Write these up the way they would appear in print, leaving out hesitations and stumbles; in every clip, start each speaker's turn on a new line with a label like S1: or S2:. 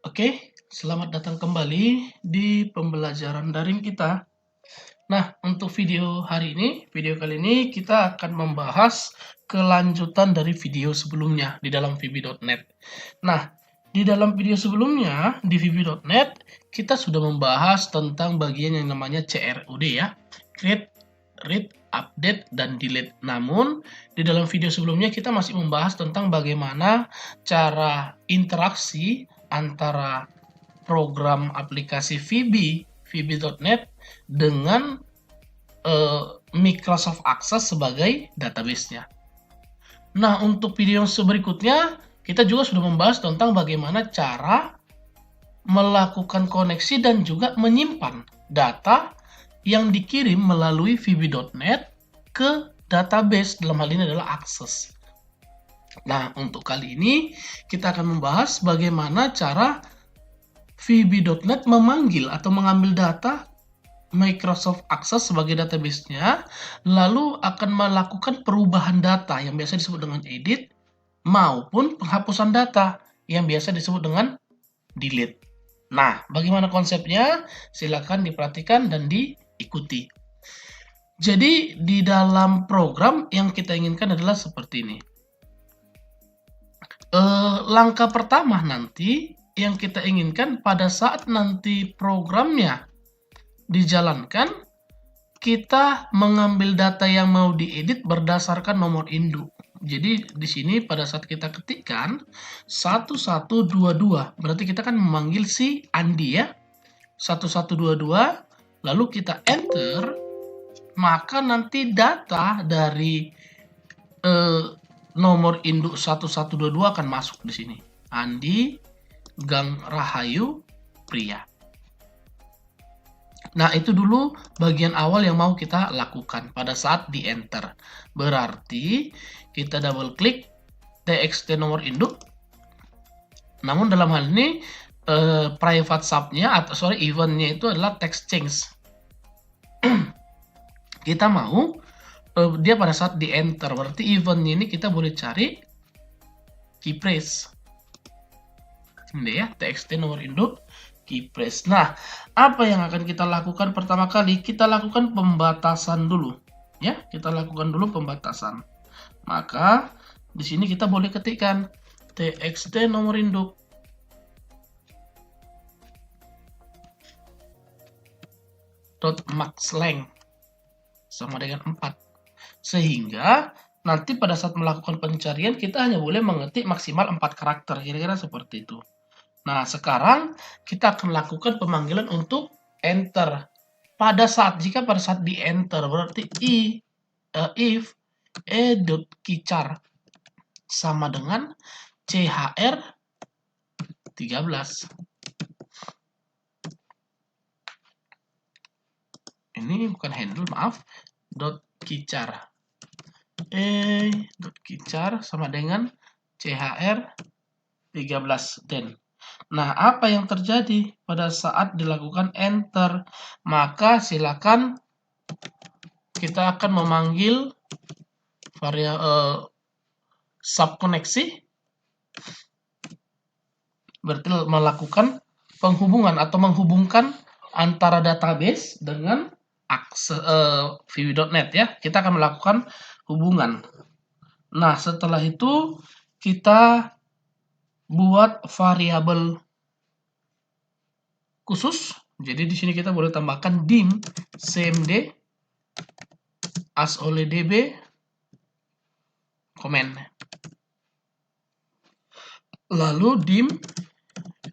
S1: Oke, selamat datang kembali di pembelajaran daring kita. Nah, untuk video kali ini kita akan membahas kelanjutan dari video sebelumnya di dalam VB.NET. Nah, di dalam video sebelumnya di VB.NET kita sudah membahas tentang bagian yang namanya CRUD ya, create, read, update, dan delete. Namun, di dalam video sebelumnya kita masih membahas tentang bagaimana cara interaksi antara program aplikasi VB.NET dengan Microsoft Access sebagai database-nya. Nah, untuk video yang berikutnya, kita juga sudah membahas tentang bagaimana cara melakukan koneksi dan juga menyimpan data yang dikirim melalui VB.NET ke database, dalam hal ini adalah Access. Nah, untuk kali ini kita akan membahas bagaimana cara VB.NET memanggil atau mengambil data Microsoft Access sebagai database-nya, lalu akan melakukan perubahan data yang biasa disebut dengan edit, maupun penghapusan data yang biasa disebut dengan delete. Nah, bagaimana konsepnya? Silakan diperhatikan dan diikuti. Jadi, di dalam program yang kita inginkan adalah seperti ini. Langkah pertama nanti yang kita inginkan pada saat nanti programnya dijalankan, kita mengambil data yang mau diedit berdasarkan nomor induk. Jadi di sini pada saat kita ketikkan 1122, berarti kita kan memanggil si Andi ya. 1122, lalu kita enter, maka nanti data dari nomor induk 1122 akan masuk di sini. Andi Gang Rahayu Pria. Nah, itu dulu bagian awal yang mau kita lakukan pada saat di enter. Berarti kita double klik txt nomor induk. Namun dalam hal ini private subnya atau eventnya itu adalah text change. Kita mau dia pada saat di enter, berarti eventnya ini kita boleh cari key phrase. Ini ya, txt nomor induk key phrase. Nah, apa yang akan kita lakukan pertama kali? Kita lakukan pembatasan dulu. Ya, kita lakukan dulu pembatasan. Maka di sini kita boleh ketikkan txt nomor induk .max length sama dengan 4. Sehingga nanti pada saat melakukan pencarian kita hanya boleh mengetik maksimal 4 karakter, kira-kira seperti itu. Nah, sekarang kita akan lakukan pemanggilan untuk enter. Jika pada saat di enter, berarti if e.kichar sama dengan chr 13. Ini bukan handle, maaf. .kichar e.kichar sama dengan chr 13 den. Nah, apa yang terjadi pada saat dilakukan enter? Maka silakan kita akan memanggil subkoneksi, berarti melakukan penghubungan atau menghubungkan antara database dengan VB.NET ya. Kita akan melakukan hubungan. Nah, setelah itu kita buat variabel khusus. Jadi di sini kita boleh tambahkan dim cmd as oleh db comment. Lalu dim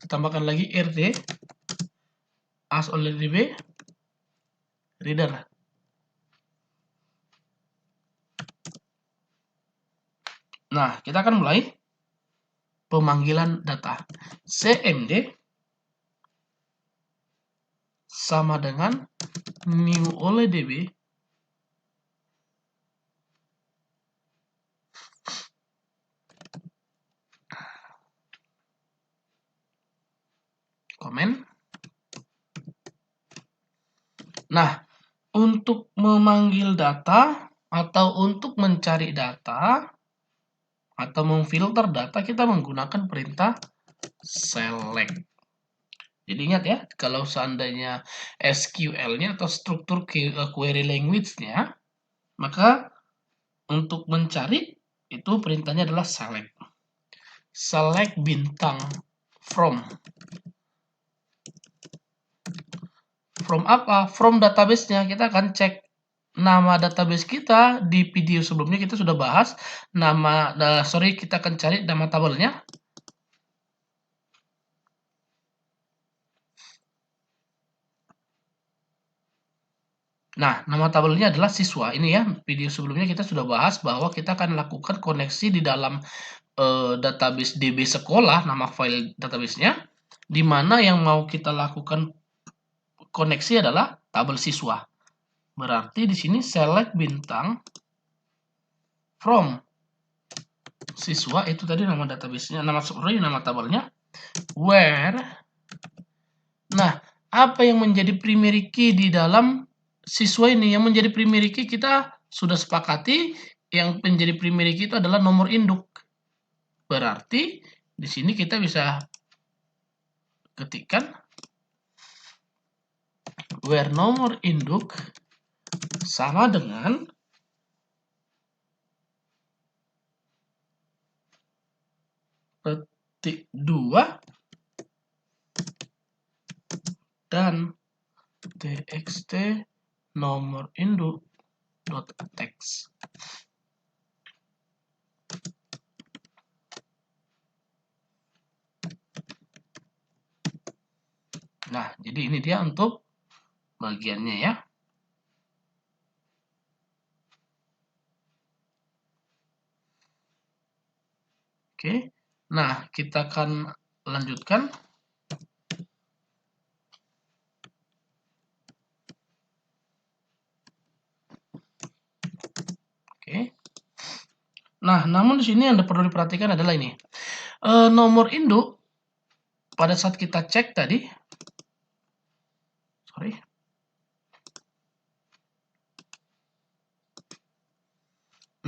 S1: tambahkan lagi rd as oleh db reader. Nah, kita akan mulai pemanggilan data. cmd sama dengan new oleh db komen. Nah, untuk memanggil data atau untuk mencari data atau memfilter data, kita menggunakan perintah select. Jadi ingat ya, kalau seandainya SQL-nya atau struktur query language-nya, maka untuk mencari itu perintahnya adalah select. Select bintang from. From apa? From database-nya. Kita akan cek nama database kita. Di video sebelumnya kita sudah bahas nama, kita akan cari nama tabelnya. Nah, nama tabelnya adalah siswa. Ini ya, video sebelumnya kita sudah bahas bahwa kita akan lakukan koneksi di dalam database DB sekolah, nama file database-nya, di mana yang mau kita lakukan koneksi adalah tabel siswa. Berarti di sini select bintang from siswa, itu tadi nama database-nya, nama tabelnya, where. Nah, apa yang menjadi primary key di dalam siswa ini? Yang menjadi primary key kita sudah sepakati, yang menjadi primary key itu adalah nomor induk. Berarti di sini kita bisa ketikkan where nomor induk sama dengan petik 2 dan txt nomor induk .text. Nah, jadi ini dia untuk bagiannya ya. Oke. Nah, kita akan lanjutkan. Oke. Nah, namun di sini yang perlu diperhatikan adalah ini. Nomor induk pada saat kita cek tadi,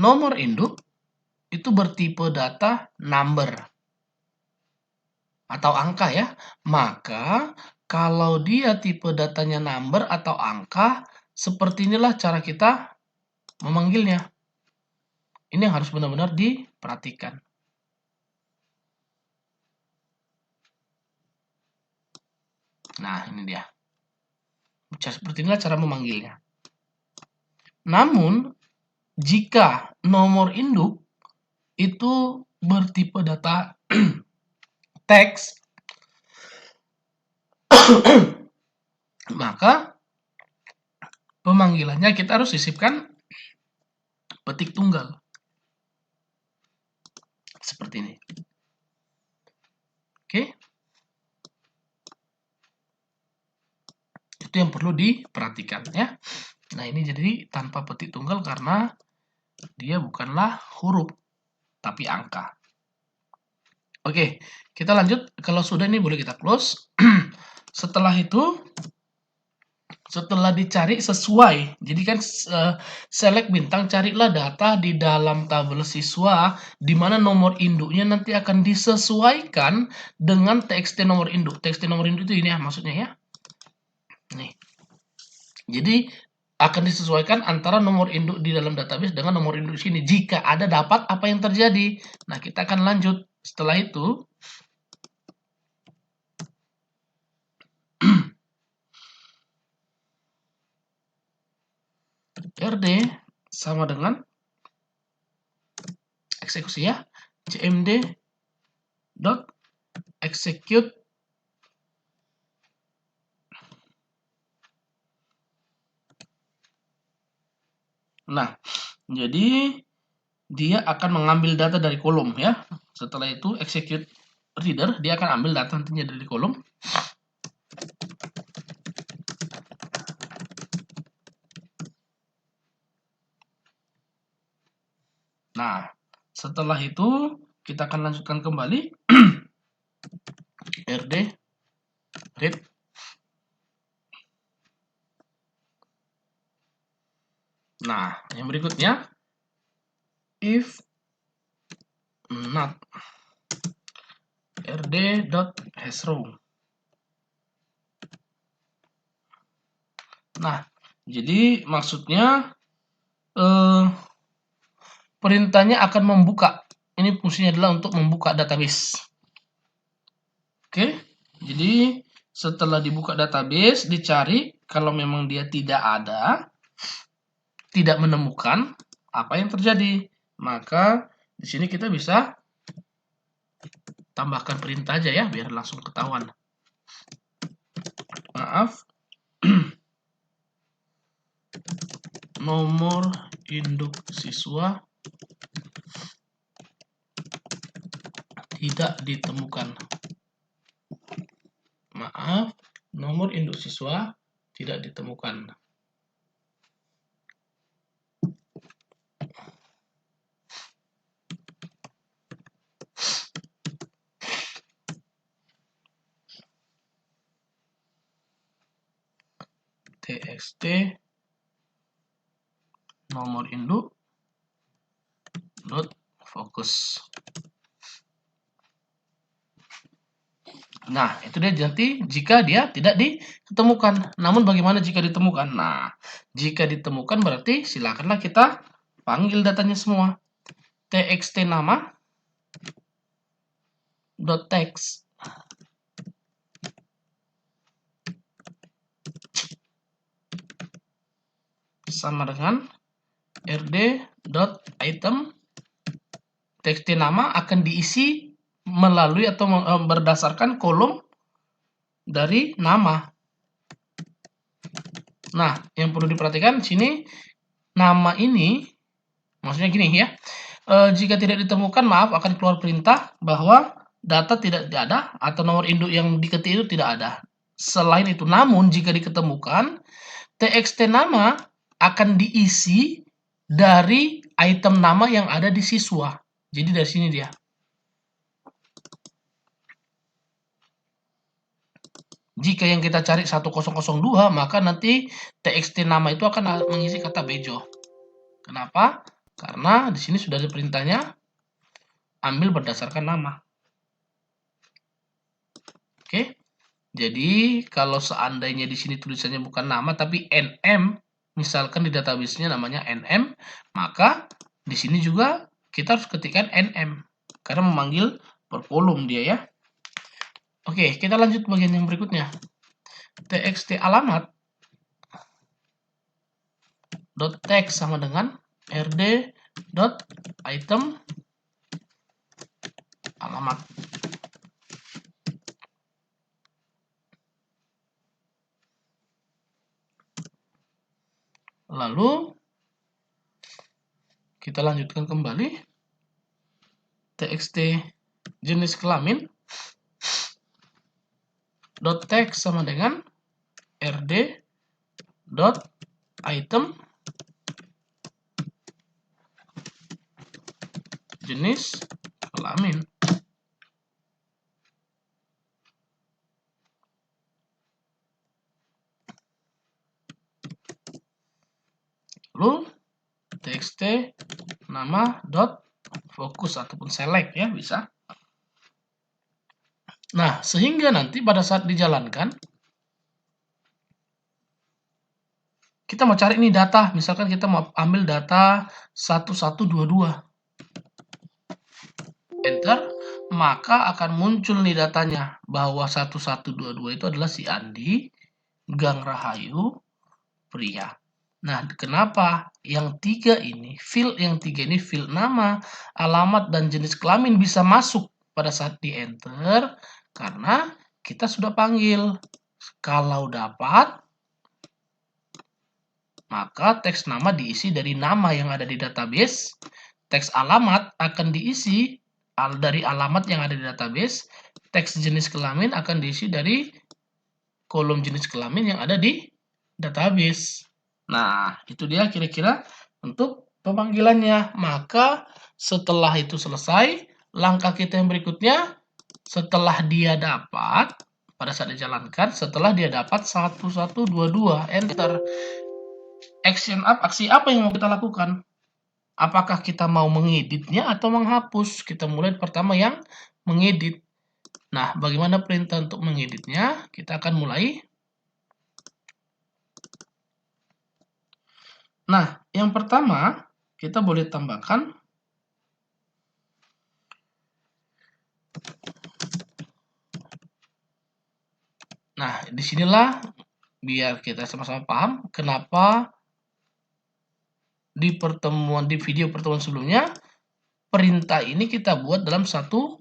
S1: nomor induk itu bertipe data number atau angka ya. Maka kalau dia tipe datanya number atau angka, seperti inilah cara kita memanggilnya. Ini yang harus benar-benar diperhatikan. Nah, ini dia. Seperti inilah cara memanggilnya. Namun, jika nomor induk itu bertipe data teks, maka pemanggilannya kita harus sisipkan petik tunggal. Seperti ini. Oke. Itu yang perlu diperhatikan ya. Nah, ini jadi tanpa petik tunggal karena dia bukanlah huruf, tapi angka. Oke, kita lanjut. Kalau sudah ini boleh kita close. Setelah itu, setelah dicari sesuai, jadi kan select bintang, carilah data di dalam tabel siswa, di mana nomor induknya nanti akan disesuaikan dengan txt nomor induk. Txt nomor induk itu ini ya, maksudnya ya. Nih. Jadi akan disesuaikan antara nomor induk di dalam database dengan nomor induk sini. Jika ada dapat, apa yang terjadi? Nah, kita akan lanjut. Setelah itu, RD sama dengan eksekusi ya, cmd dot execute. Nah, jadi dia akan mengambil data dari kolom ya. Setelah itu execute reader, dia akan ambil data nantinya dari kolom. Nah, setelah itu kita akan lanjutkan kembali rd read. Nah, yang berikutnya if not rd.hasrow. Nah, jadi maksudnya perintahnya akan membuka. Ini fungsinya adalah untuk membuka database. Oke, jadi setelah dibuka database, dicari kalau memang dia tidak ada, tidak menemukan, apa yang terjadi? Maka di sini kita bisa tambahkan perintah aja ya, biar langsung ketahuan. Maaf. Nomor induk siswa tidak ditemukan. Maaf, nomor induk siswa tidak ditemukan. TXT nomor induk dot fokus. Nah, itu dia nanti jika dia tidak ditemukan. Namun bagaimana jika ditemukan? Nah, jika ditemukan berarti silakanlah kita panggil datanya semua. TXT nama dot text sama dengan rd.item. TXT nama akan diisi melalui atau berdasarkan kolom dari nama. Nah, yang perlu diperhatikan di sini nama ini maksudnya gini ya. Jika tidak ditemukan, maaf, akan keluar perintah bahwa data tidak ada atau nomor induk yang diketik itu tidak ada. Selain itu, namun jika diketemukan, TXT nama akan diisi dari item nama yang ada di siswa. Jadi dari sini dia. Jika yang kita cari 1002, maka nanti TXT nama itu akan mengisi kata bejo. Kenapa? Karena di sini sudah ada perintahnya ambil berdasarkan nama. Oke. Jadi kalau seandainya di sini tulisannya bukan nama tapi NM, misalkan di database-nya namanya NM, maka di sini juga kita harus ketikkan NM karena memanggil per kolom dia ya. Oke, kita lanjut bagian yang berikutnya. TXT alamat dot text sama dengan rd dot item alamat. Lalu kita lanjutkan kembali. TXT jenis kelamin dot text sama dengan rd dot item jenis kelamin. Lalu txt nama dot fokus ataupun select ya bisa. Nah, sehingga nanti pada saat dijalankan kita mau cari nih data, misalkan kita mau ambil data 1122. Enter, maka akan muncul nih datanya bahwa 1122 itu adalah si Andi, Gang Rahayu, pria. Nah, kenapa yang tiga ini, field yang tiga ini, field nama, alamat, dan jenis kelamin bisa masuk pada saat di enter, karena kita sudah panggil. Kalau dapat, maka teks nama diisi dari nama yang ada di database, teks alamat akan diisi dari alamat yang ada di database, teks jenis kelamin akan diisi dari kolom jenis kelamin yang ada di database. Nah, itu dia kira-kira untuk pemanggilannya. Maka setelah itu selesai, langkah kita yang berikutnya, setelah dia dapat, pada saat dijalankan, setelah dia dapat 1122, enter. Aksi apa yang mau kita lakukan? Apakah kita mau mengeditnya atau menghapus? Kita mulai pertama yang mengedit. Nah, bagaimana perintah untuk mengeditnya? Kita akan mulai Nah, yang pertama kita boleh tambahkan nah, disinilah biar kita sama-sama paham kenapa di video pertemuan sebelumnya perintah ini kita buat dalam satu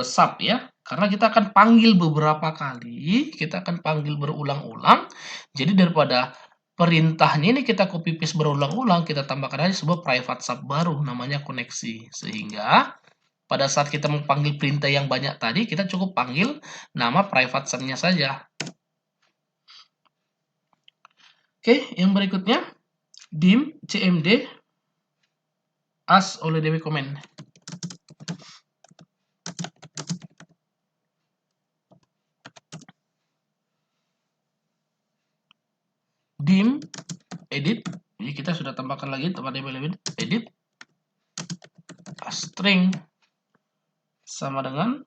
S1: sub ya. Karena kita akan panggil beberapa kali, kita akan panggil berulang-ulang. Jadi daripada perintahnya ini kita copy paste berulang-ulang, kita tambahkan aja sebuah private sub baru namanya koneksi. Sehingga pada saat kita memanggil perintah yang banyak tadi, kita cukup panggil nama private sub-nya saja. Oke, yang berikutnya dim cmd as oleh DB comment. Dim edit, jadi kita sudah tambahkan lagi tempat DB edit string sama dengan,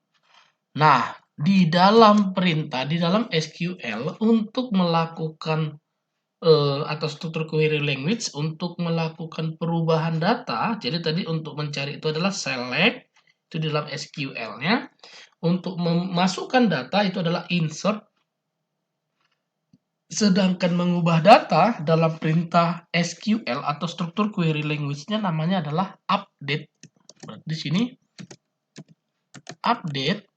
S1: nah di dalam perintah di dalam SQL untuk melakukan atau struktur query language untuk melakukan perubahan data. Jadi tadi untuk mencari itu adalah select, itu di dalam SQL-nya. Untuk memasukkan data itu adalah insert. Sedangkan mengubah data dalam perintah SQL atau struktur query language-nya namanya adalah update. Berarti di sini update,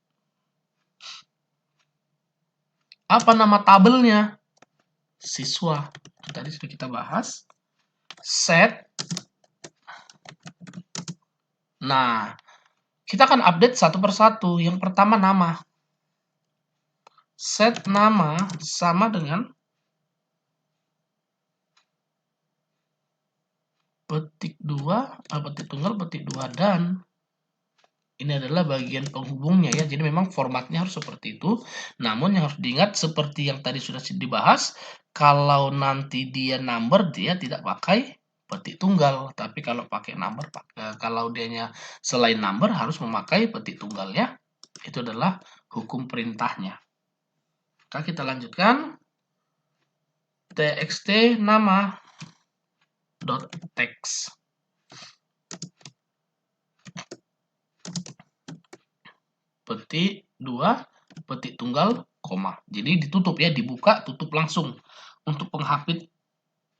S1: apa nama tabelnya? Siswa. Tadi sudah kita bahas. Set. Nah, kita akan update satu persatu. Yang pertama nama. Set nama sama dengan petik 2, petik tunggal, petik 2, dan ini adalah bagian penghubungnya ya. Jadi memang formatnya harus seperti itu. Namun yang harus diingat seperti yang tadi sudah dibahas, kalau nanti dia number dia tidak pakai petik tunggal, tapi kalau pakai number, kalau dianya selain number harus memakai petik tunggal ya. Itu adalah hukum perintahnya. Oke, kita lanjutkan. txt nama dot text. Petik 2, petik tunggal, koma. Jadi ditutup ya, dibuka, tutup langsung untuk penghapit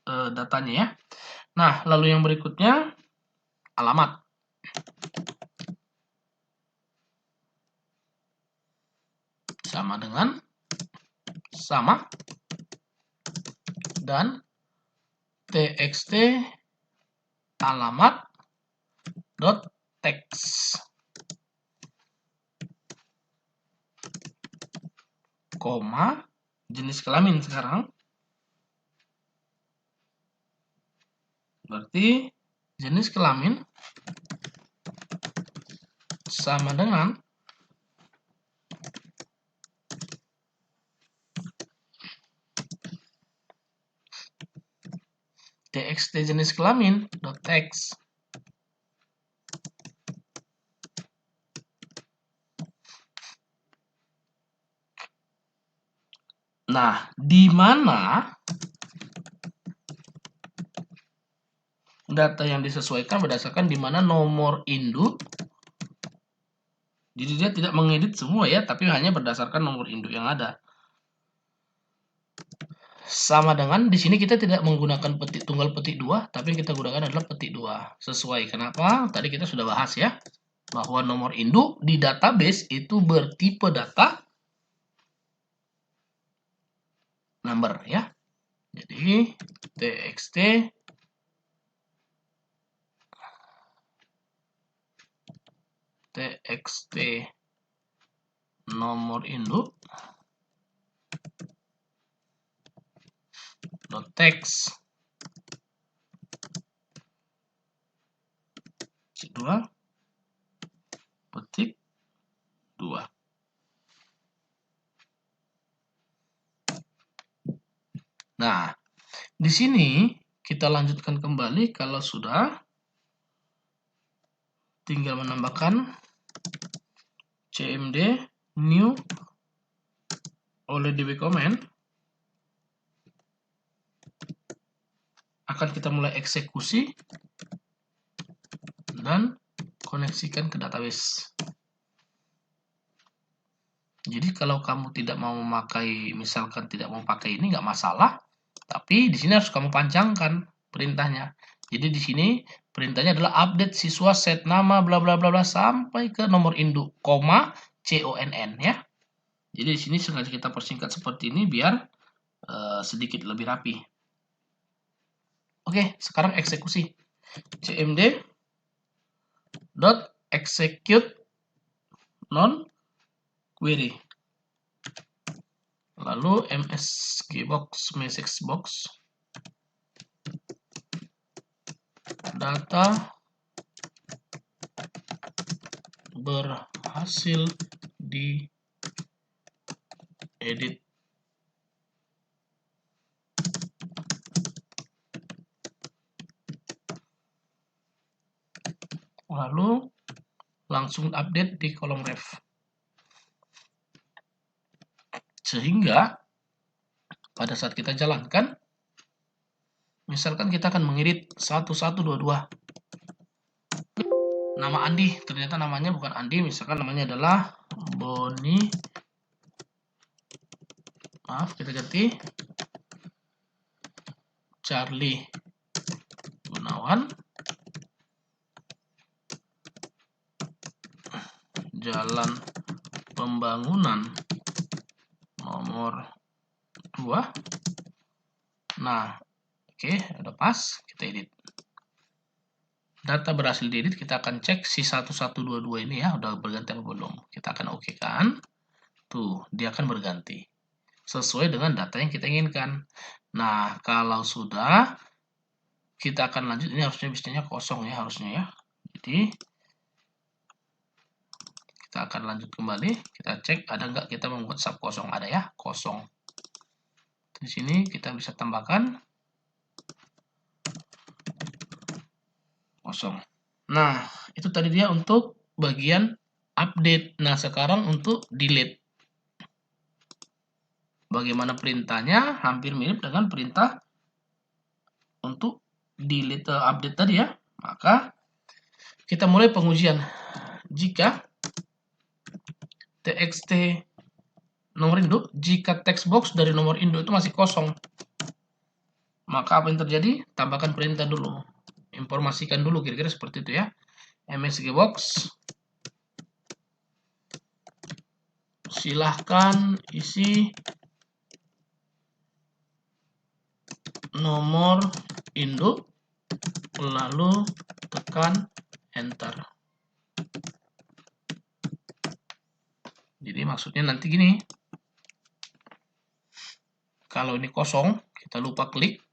S1: datanya ya. Nah, lalu yang berikutnya alamat. Sama dengan sama dan txt alamat dot text, koma, jenis kelamin sekarang. Berarti jenis kelamin sama dengan txt jenis kelamin dot text. Nah, di mana data yang disesuaikan berdasarkan di mana nomor induk. Jadi dia tidak mengedit semua ya, tapi hanya berdasarkan nomor induk yang ada. Sama dengan di sini kita tidak menggunakan petik tunggal petik 2, tapi yang kita gunakan adalah petik 2. Sesuai. Kenapa? Tadi kita sudah bahas ya, bahwa nomor induk di database itu bertipe data number ya. Jadi txt nomor induk dot text 2 petik 2. Nah, di sini kita lanjutkan kembali. Kalau sudah, tinggal menambahkan cmd new oleh db comment akan kita mulai eksekusi dan koneksikan ke database. Jadi kalau kamu tidak mau memakai, misalkan tidak mau pakai ini, nggak masalah. Tapi di sini harus kamu panjangkan perintahnya. Jadi di sini perintahnya adalah update siswa set nama bla bla bla bla sampai ke nomor induk, koma CONN ya. Jadi di sini sengaja kita persingkat seperti ini biar sedikit lebih rapi. Oke, sekarang eksekusi. cmd dot execute non query. Lalu msgbox message box data berhasil diedit. Lalu langsung update di kolom ref. Sehingga pada saat kita jalankan, misalkan kita akan mengedit 1122. Nama Andi, ternyata namanya bukan Andi, misalkan namanya adalah Boni. Maaf, kita ganti Charlie Gunawan. Jalan Pembangunan nomor 2. Nah, oke, udah pas, kita edit. Data berhasil diedit, kita akan cek si 1122 ini ya, udah berganti atau belum. Kita akan oke kan. Tuh, dia akan berganti. Sesuai dengan data yang kita inginkan. Nah, kalau sudah, kita akan lanjut. Ini harusnya bisanya kosong ya, harusnya ya. Jadi, kita akan lanjut kembali. Kita cek ada nggak kita membuat sub kosong. Ada ya, kosong. Di sini kita bisa tambahkan kosong. Nah, itu tadi dia untuk bagian update. Nah, sekarang untuk delete. Bagaimana perintahnya? Hampir mirip dengan perintah untuk delete update tadi ya. Maka kita mulai pengujian. Jika txt nomor induk, jika text box dari nomor induk itu masih kosong, maka apa yang terjadi? Tambahkan perintah dulu. Informasikan dulu kira-kira seperti itu ya. msgbox silahkan isi nomor induk lalu tekan enter. Jadi maksudnya nanti gini, kalau ini kosong kita lupa klik,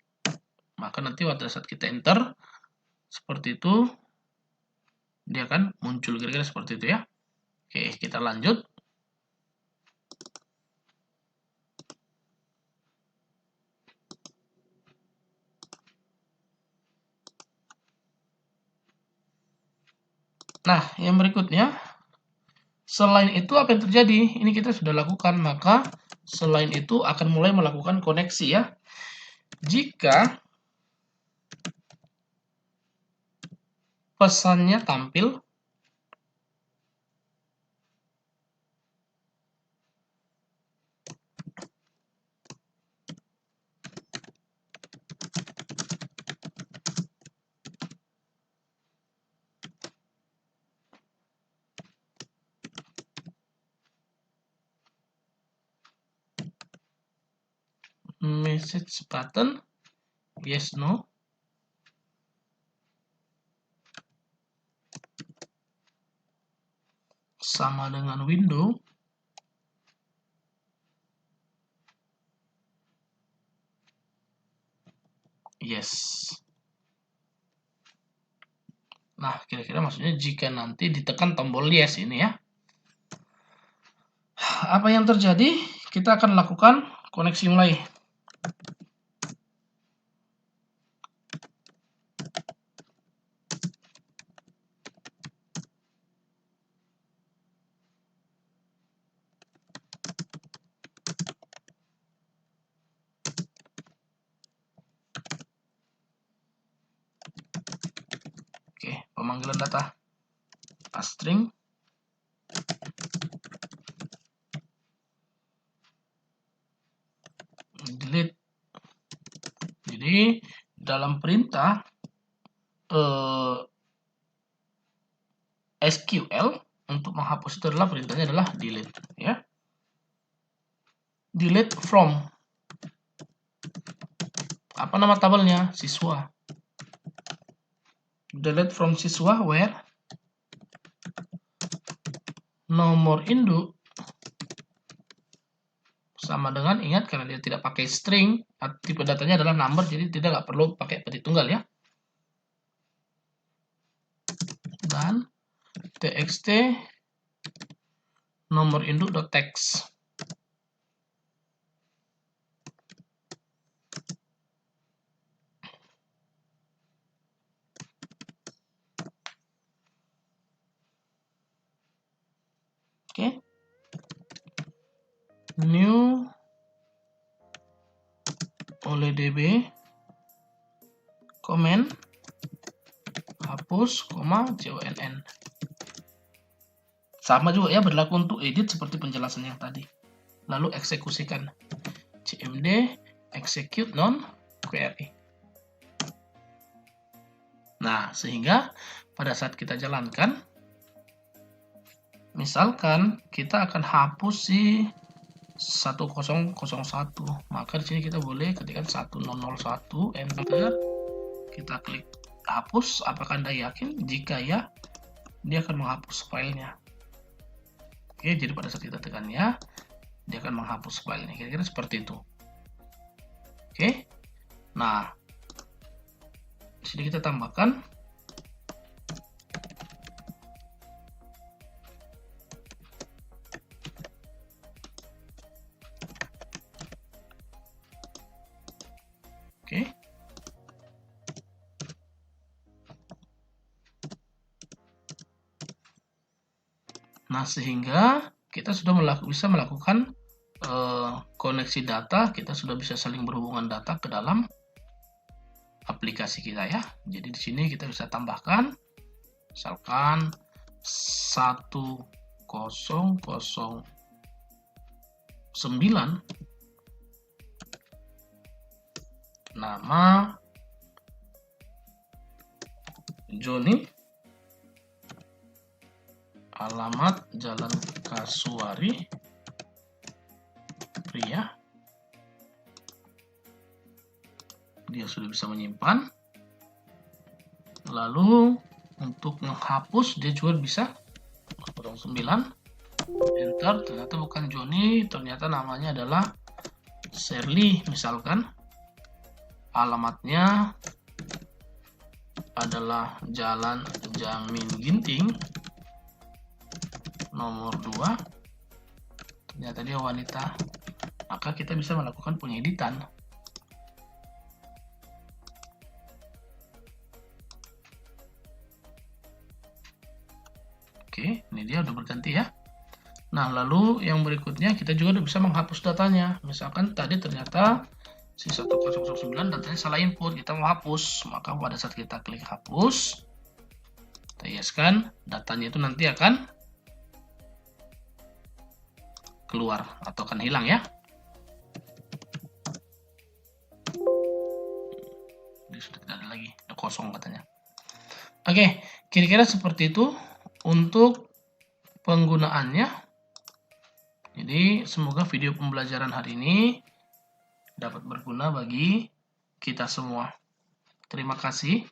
S1: maka nanti pada saat kita enter seperti itu dia akan muncul kira-kira seperti itu ya. Oke, kita lanjut. Nah, yang berikutnya, selain itu apa yang terjadi? Ini kita sudah lakukan, maka selain itu akan mulai melakukan koneksi ya. Jika pesannya tampil, message button yes no sama dengan window yes. Nah, kira-kira maksudnya jika nanti ditekan tombol yes ini ya. Apa yang terjadi? Kita akan lakukan koneksi mulai. pemanggilan data string delete. Jadi dalam perintah SQL untuk menghapus itu adalah perintahnya adalah delete, ya. Delete from, apa nama tabelnya? Siswa. Delete from siswa where nomor induk sama dengan, ingat karena dia tidak pakai string, tipe datanya adalah number, jadi tidak perlu pakai petik tunggal, ya. Dan txt nomor induk.text. Oke. New oleh DB comment hapus, CONN. Sama juga ya, berlaku untuk edit seperti penjelasan yang tadi. Lalu eksekusikan. CMD execute non query. Nah, sehingga pada saat kita jalankan, misalkan kita akan hapus si 1001, maka di sini kita boleh ketikkan 1001, enter, kita klik hapus. Apakah Anda yakin? Jika ya, dia akan menghapus filenya. Oke, jadi pada saat kita tekan ya, dia akan menghapus filenya. Kira-kira seperti itu. Oke, nah, di sini kita tambahkan oke. Nah, sehingga kita sudah bisa melakukan koneksi data, kita sudah bisa saling berhubungan data ke dalam aplikasi kita, ya. Jadi di sini kita bisa tambahkan misalkan 1009 nama Joni, alamat Jalan Kasuari, pria. Dia sudah bisa menyimpan. Lalu untuk menghapus dia juga bisa 09, enter, ternyata bukan Joni, ternyata namanya adalah Shirley misalkan. Alamatnya adalah Jalan Jamin Ginting nomor 2. Ternyata dia wanita. Maka kita bisa melakukan pengeditan. Oke, ini dia udah berganti ya. Nah, lalu yang berikutnya kita juga udah bisa menghapus datanya. Misalkan tadi ternyata si 1009 datanya salah input, kita mau hapus. Maka pada saat kita klik hapus, kita yeskan, datanya itu nanti akan keluar atau akan hilang ya. Ini sudah tidak ada lagi, udah kosong katanya. Oke, kira-kira seperti itu untuk penggunaannya. Jadi semoga video pembelajaran hari ini dapat berguna bagi kita semua. Terima kasih.